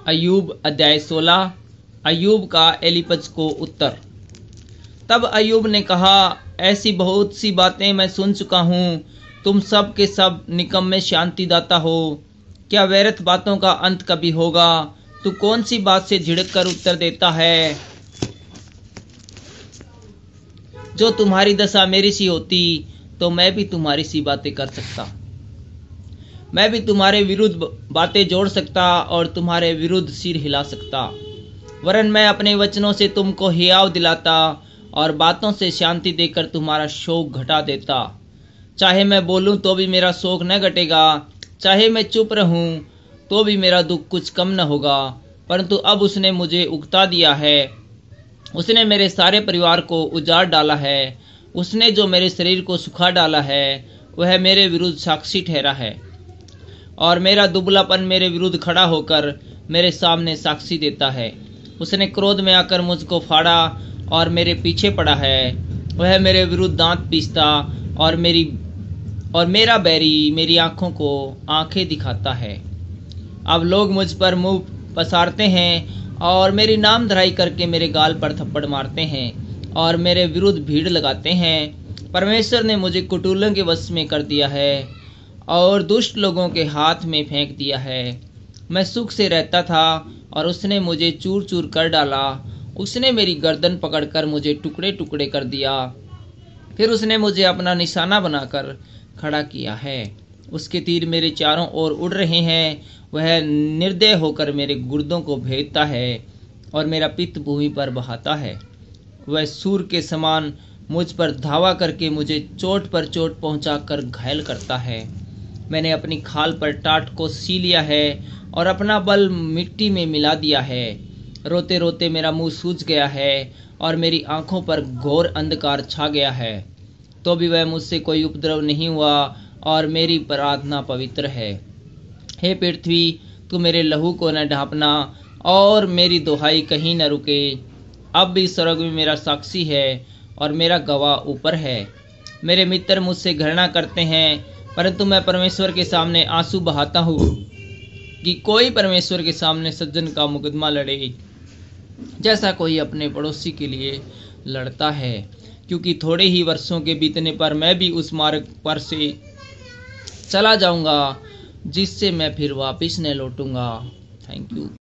अय्यूब अध्याय 16। अय्यूब का एलीपज को उत्तर। तब अय्यूब ने कहा, ऐसी बहुत सी बातें मैं सुन चुका हूँ। तुम सब के सब निकम्मे शांतिदाता हो। क्या व्यर्थ बातों का अंत कभी होगा? तू कौन सी बात से झिड़क कर उत्तर देता है? जो तुम्हारी दशा मेरी सी होती तो मैं भी तुम्हारी सी बातें कर सकता। मैं भी तुम्हारे विरुद्ध बातें जोड़ सकता और तुम्हारे विरुद्ध सिर हिला सकता। वरन मैं अपने वचनों से तुमको हियाव दिलाता और बातों से शांति देकर तुम्हारा शोक घटा देता। चाहे मैं बोलूं तो भी मेरा शोक न घटेगा, चाहे मैं चुप रहूं तो भी मेरा दुख कुछ कम न होगा। परंतु अब उसने मुझे उकता दिया है, उसने मेरे सारे परिवार को उजाड़ डाला है। उसने जो मेरे शरीर को सुखा डाला है वह मेरे विरुद्ध साक्षी ठहरा है, और मेरा दुबलापन मेरे विरुद्ध खड़ा होकर मेरे सामने साक्षी देता है। उसने क्रोध में आकर मुझको फाड़ा और मेरे पीछे पड़ा है। वह मेरे विरुद्ध दांत पीसता और मेरा बैरी मेरी आंखों को आंखें दिखाता है। अब लोग मुझ पर मुंह पसारते हैं और मेरी नाम धराई करके मेरे गाल पर थप्पड़ मारते हैं और मेरे विरुद्ध भीड़ लगाते हैं। परमेश्वर ने मुझे कुटिलों के वश में कर दिया है और दुष्ट लोगों के हाथ में फेंक दिया है। मैं सुख से रहता था और उसने मुझे चूर चूर कर डाला। उसने मेरी गर्दन पकड़कर मुझे टुकड़े टुकड़े कर दिया। फिर उसने मुझे अपना निशाना बनाकर खड़ा किया है। उसके तीर मेरे चारों ओर उड़ रहे हैं। वह निर्दय होकर मेरे गुर्दों को भेदता है और मेरा पित्त भूमि पर बहाता है। वह सूर के समान मुझ पर धावा करके मुझे चोट पर चोट पहुंचाकर घायल करता है। मैंने अपनी खाल पर टाट को सी लिया है और अपना बल मिट्टी में मिला दिया है। रोते रोते मेरा मुंह सूज गया है और मेरी आंखों पर घोर अंधकार छा गया है। तो भी वह मुझसे कोई उपद्रव नहीं हुआ और मेरी प्रार्थना पवित्र है। हे पृथ्वी, तू मेरे लहू को न ढांपना और मेरी दुहाई कहीं न रुके। अब भी स्वर्ग में मेरा साक्षी है और मेरा गवाह ऊपर है। मेरे मित्र मुझसे घृणा करते हैं, परंतु मैं परमेश्वर के सामने आंसू बहाता हूँ कि कोई परमेश्वर के सामने सज्जन का मुकदमा लड़े जैसा कोई अपने पड़ोसी के लिए लड़ता है। क्योंकि थोड़े ही वर्षों के बीतने पर मैं भी उस मार्ग पर से चला जाऊंगा जिससे मैं फिर वापस न लौटूंगा। Thank you.